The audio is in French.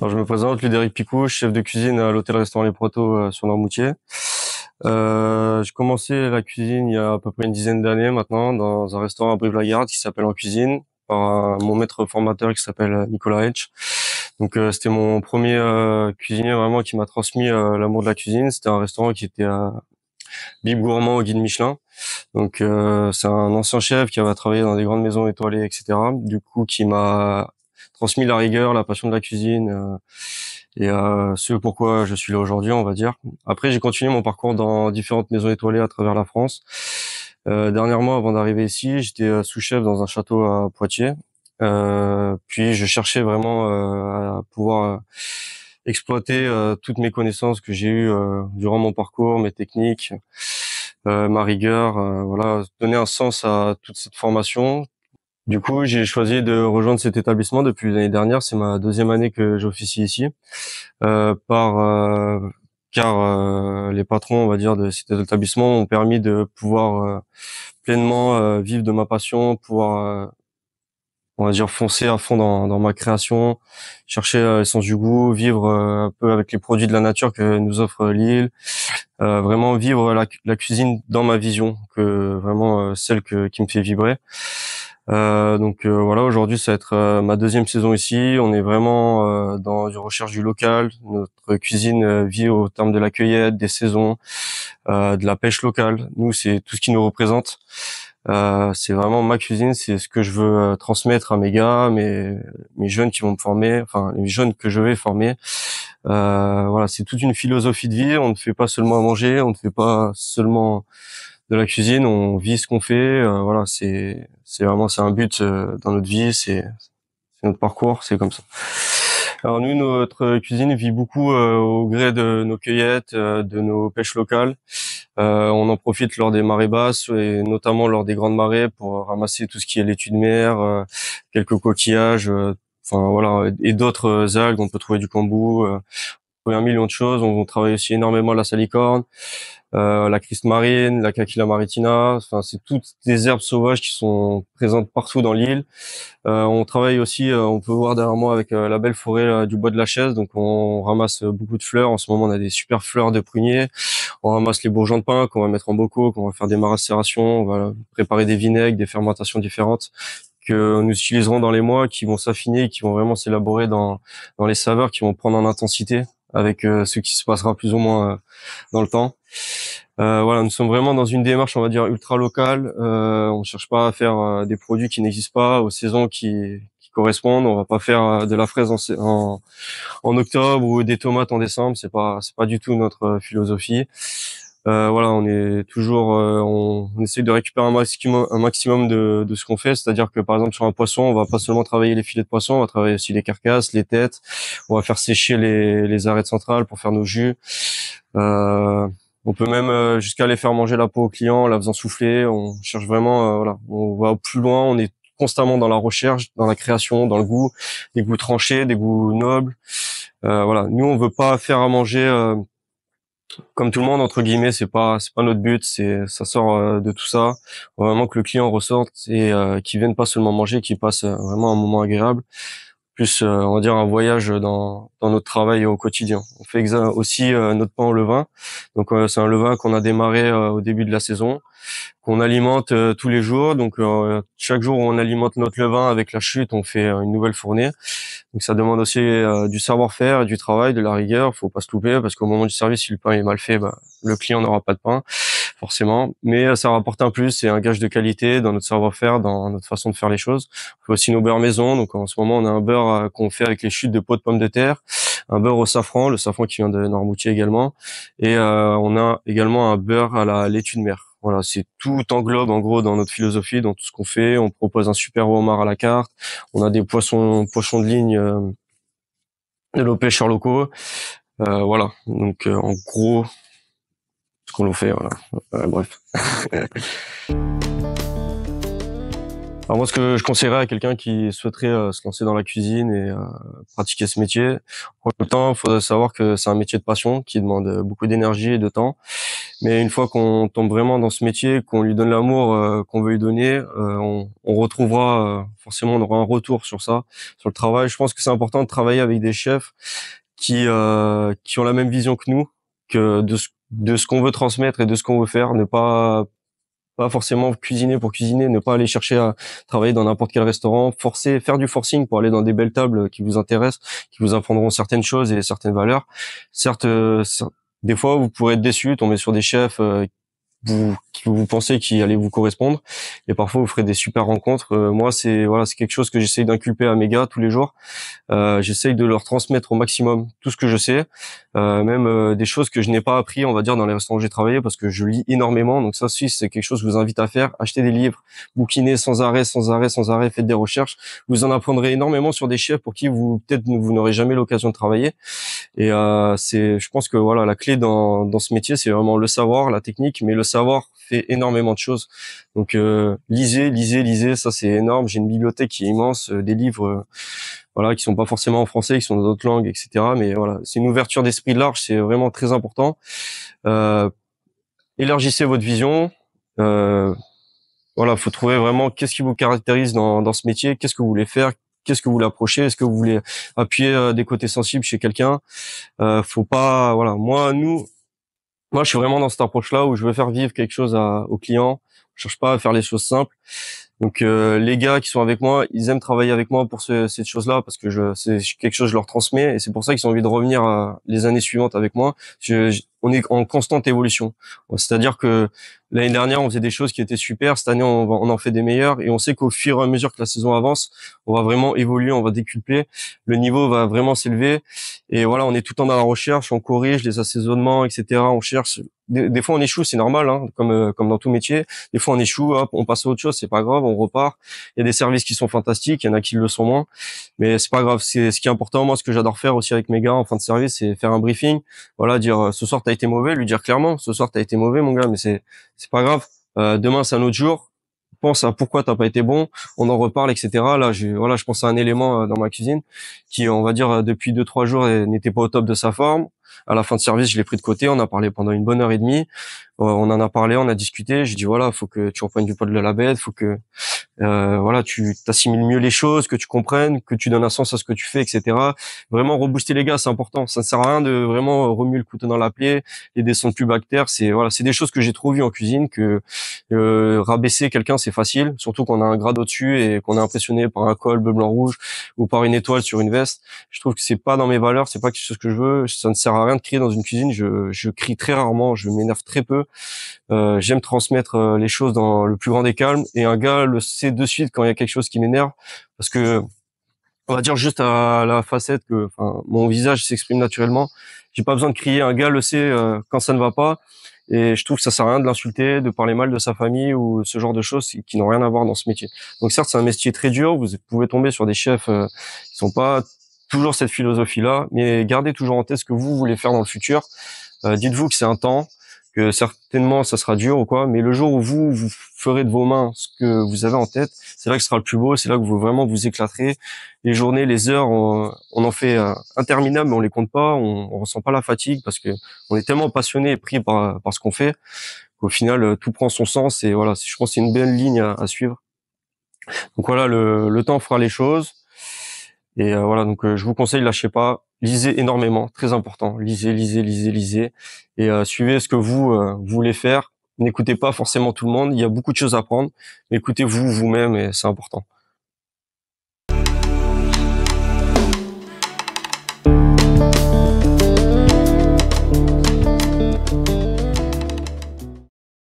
Alors, je me présente, Ludovic Picou, chef de cuisine à l'hôtel-restaurant Les Protos sur Noirmoutier. J'ai commencé la cuisine il y a à peu près une dizaine d'années maintenant dans un restaurant à Brive-la-Gaillarde qui s'appelle En Cuisine par mon maître formateur qui s'appelle Nicolas Hedge. Donc c'était mon premier cuisinier vraiment qui m'a transmis l'amour de la cuisine. C'était un restaurant qui était Bib Gourmand au guide Michelin. Donc c'est un ancien chef qui avait travaillé dans des grandes maisons étoilées, etc. Du coup qui m'a transmis la rigueur, la passion de la cuisine ce pourquoi je suis là aujourd'hui, on va dire. Après, j'ai continué mon parcours dans différentes maisons étoilées à travers la France. Dernièrement, avant d'arriver ici, j'étais sous-chef dans un château à Poitiers. Puis je cherchais vraiment à pouvoir exploiter toutes mes connaissances que j'ai eues durant mon parcours, mes techniques, ma rigueur, voilà, donner un sens à toute cette formation. Du coup, j'ai choisi de rejoindre cet établissement depuis l'année dernière. C'est ma deuxième année que j'officie ici, euh, par euh, car les patrons, on va dire, de cet établissement m'ont permis de pouvoir pleinement vivre de ma passion, pouvoir, on va dire, foncer à fond dans ma création, chercher l'essence du goût, vivre un peu avec les produits de la nature que nous offre l'île, vraiment vivre la cuisine dans ma vision, que vraiment celle qui me fait vibrer. Voilà, aujourd'hui ça va être ma deuxième saison ici. On est vraiment dans une recherche du local. Notre cuisine vit au terme de la cueillette, des saisons, de la pêche locale. Nous, c'est tout ce qui nous représente. C'est vraiment ma cuisine, c'est ce que je veux transmettre à mes gars, mes jeunes qui vont me former, enfin les jeunes que je vais former. Voilà, c'est toute une philosophie de vie. On ne fait pas seulement à manger, on ne fait pas seulement de la cuisine, on vit ce qu'on fait. Voilà, c'est vraiment c'est un but dans notre vie, c'est notre parcours, c'est comme ça. Alors nous, notre cuisine vit beaucoup au gré de nos cueillettes, de nos pêches locales. On en profite lors des marées basses et notamment lors des grandes marées pour ramasser tout ce qui est laitue de mer, quelques coquillages, enfin voilà, et d'autres algues. On peut trouver du kombu, un million de choses. On travaille aussi énormément la salicorne, la criste marine, la Cachila maritina. Enfin, c'est toutes des herbes sauvages qui sont présentes partout dans l'île. On travaille aussi, on peut voir derrière moi avec la belle forêt du bois de la Chaise. Donc, on ramasse beaucoup de fleurs. En ce moment, on a des super fleurs de prunier. On ramasse les bourgeons de pin qu'on va mettre en bocaux, qu'on va faire des macérations. On va préparer des vinaigres, des fermentations différentes que nous utiliserons dans les mois, qui vont s'affiner, qui vont vraiment s'élaborer dans les saveurs, qui vont prendre en intensité avec ce qui se passera plus ou moins dans le temps. Voilà, nous sommes vraiment dans une démarche, on va dire, ultra locale. On cherche pas à faire des produits qui n'existent pas, aux saisons qui correspondent. On va pas faire de la fraise en octobre ou des tomates en décembre. C'est pas du tout notre philosophie. Voilà, on est toujours, on essaie de récupérer un maximum de ce qu'on fait. C'est-à-dire que par exemple sur un poisson, on va pas seulement travailler les filets de poisson, on va travailler aussi les carcasses, les têtes. On va faire sécher les arêtes centrales pour faire nos jus. Euh, on peut même jusqu'à les faire manger la peau aux clients, en la faisant souffler. On cherche vraiment, voilà, on va plus loin. On est constamment dans la recherche, dans la création, dans le goût, des goûts tranchés, des goûts nobles. Voilà, nous on veut pas faire à manger comme tout le monde entre guillemets. C'est pas notre but. Ça sort de tout ça. On veut vraiment que le client ressorte et qu'il vienne pas seulement manger, qu'il passe vraiment un moment agréable, plus on va dire un voyage dans notre travail au quotidien. On fait aussi notre pain au levain. Donc c'est un levain qu'on a démarré au début de la saison, qu'on alimente tous les jours. Donc chaque jour où on alimente notre levain avec la chute, on fait une nouvelle fournée. Donc ça demande aussi du savoir-faire, du travail, de la rigueur. Faut pas se louper parce qu'au moment du service, si le pain est mal fait, bah, le client n'aura pas de pain forcément. Mais ça rapporte un plus, c'est un gage de qualité dans notre savoir-faire, dans notre façon de faire les choses. On fait aussi nos beurres maison. Donc en ce moment, on a un beurre qu'on fait avec les chutes de peau de pommes de terre, un beurre au safran, le safran qui vient de Noirmoutier également, et on a également un beurre à la laitue de mer. Voilà, c'est tout englobe en gros dans notre philosophie, dans tout ce qu'on fait. On propose un super homard à la carte. On a des poissons de ligne de nos pêcheurs locaux. Voilà, donc en gros, ce qu'on nous fait, voilà. Bref. Alors moi, ce que je conseillerais à quelqu'un qui souhaiterait se lancer dans la cuisine et pratiquer ce métier, pour le temps, il faudrait savoir que c'est un métier de passion qui demande beaucoup d'énergie et de temps. Mais une fois qu'on tombe vraiment dans ce métier, qu'on lui donne l'amour qu'on veut lui donner, on retrouvera forcément, on aura un retour sur ça, sur le travail. Je pense que c'est important de travailler avec des chefs qui ont la même vision que nous, que de ce qu'on veut transmettre et de ce qu'on veut faire, ne pas forcément cuisiner pour cuisiner, ne pas aller chercher à travailler dans n'importe quel restaurant, faire du forcing pour aller dans des belles tables qui vous intéressent, qui vous apprendront certaines choses et certaines valeurs. Certes, des fois, vous pourrez être déçu, tomber sur des chefs que vous pensez qui allait vous correspondre, et parfois vous ferez des super rencontres. Moi, c'est quelque chose que j'essaye d'inculper à mes gars tous les jours. J'essaye de leur transmettre au maximum tout ce que je sais, même des choses que je n'ai pas appris, on va dire, dans les restaurants où j'ai travaillé, parce que je lis énormément. Donc ça aussi, c'est quelque chose que je vous invite à faire. Achetez des livres, bouquinez sans arrêt, sans arrêt, sans arrêt, faites des recherches. Vous en apprendrez énormément sur des chefs pour qui peut-être vous n'aurez jamais l'occasion de travailler. Et je pense que voilà, la clé dans ce métier, c'est vraiment le savoir, la technique, mais le savoir fait énormément de choses. Donc lisez, ça c'est énorme. J'ai une bibliothèque qui est immense, des livres voilà, qui sont pas forcément en français, qui sont dans d'autres langues, etc. Mais voilà, c'est une ouverture d'esprit large, c'est vraiment très important. Euh, Élargissez votre vision. Voilà, faut trouver vraiment qu'est-ce qui vous caractérise dans ce métier, qu'est-ce que vous voulez faire, qu'est-ce que vous voulez approcher, est-ce que vous voulez appuyer des côtés sensibles chez quelqu'un. Faut pas, voilà, moi, je suis vraiment dans cette approche-là où je veux faire vivre quelque chose aux clients. Je cherche pas à faire les choses simples. Donc les gars qui sont avec moi, ils aiment travailler avec moi pour cette chose-là parce que c'est quelque chose que je leur transmets et c'est pour ça qu'ils ont envie de revenir les années suivantes avec moi. On est en constante évolution. C'est-à-dire que l'année dernière, on faisait des choses qui étaient super. Cette année, on en fait des meilleures et on sait qu'au fur et à mesure que la saison avance, on va vraiment évoluer, on va décupler. Le niveau va vraiment s'élever et voilà, on est tout le temps dans la recherche, on corrige les assaisonnements, etc. On cherche. Des fois, on échoue, c'est normal, hein, comme dans tout métier. Des fois, on échoue, hop, on passe à autre chose, c'est pas grave, on repart. Il y a des services qui sont fantastiques, il y en a qui le sont moins, mais c'est pas grave. C'est ce qui est important. Moi, ce que j'adore faire aussi avec mes gars en fin de service, c'est faire un briefing. Voilà, dire ce soir t'as été mauvais, lui dire clairement, ce soir t'as été mauvais, mon gars, mais c'est pas grave. Demain, c'est un autre jour. Pense à pourquoi t'as pas été bon, on en reparle, etc. Là, je pense à un élément dans ma cuisine qui, on va dire, depuis 2-3 jours n'était pas au top de sa forme. À la fin de service, je l'ai pris de côté, on a parlé pendant une bonne heure et demie, on en a parlé, on a discuté, j'ai dit voilà, faut que tu reprennes du poil de la bête, faut que voilà, tu t'assimiles mieux les choses, que tu comprennes, que tu donnes un sens à ce que tu fais, etc. Vraiment rebooster les gars, c'est important. Ça ne sert à rien de vraiment remuer le couteau dans la plaie, les descentes plus bactères. C'est des choses que j'ai trop vues en cuisine. Que rabaisser quelqu'un, c'est facile, surtout qu'on a un grade au-dessus et qu'on est impressionné par un col bleu, blanc, rouge ou par une étoile sur une veste. Je trouve que c'est pas dans mes valeurs, c'est pas quelque chose que je veux. Ça ne sert à rien de crier dans une cuisine. Je crie très rarement, je m'énerve très peu. J'aime transmettre les choses dans le plus grand des calmes et un gars le sait de suite quand il y a quelque chose qui m'énerve parce que on va dire juste à la facette que enfin mon visage s'exprime naturellement. J'ai pas besoin de crier, un gars le sait quand ça ne va pas et je trouve que ça sert à rien de l'insulter, de parler mal de sa famille ou ce genre de choses qui n'ont rien à voir dans ce métier. Donc certes, c'est un métier très dur, vous pouvez tomber sur des chefs qui sont pas toujours cette philosophie-là, mais gardez toujours en tête ce que vous voulez faire dans le futur. Dites-vous que c'est un temps, que certainement ça sera dur ou quoi, mais le jour où vous ferez de vos mains ce que vous avez en tête, c'est là que ce sera le plus beau, c'est là que vous vraiment vous éclaterez. Les journées, les heures, on en fait interminables, mais on les compte pas, on ressent pas la fatigue parce que on est tellement passionné et pris par ce qu'on fait qu'au final tout prend son sens et voilà, je pense que c'est une belle ligne à suivre. Donc voilà, le temps fera les choses. Et voilà, donc je vous conseille, lâchez pas, lisez énormément, très important, lisez, et suivez ce que vous voulez faire. N'écoutez pas forcément tout le monde, il y a beaucoup de choses à apprendre, mais écoutez-vous vous-même et c'est important.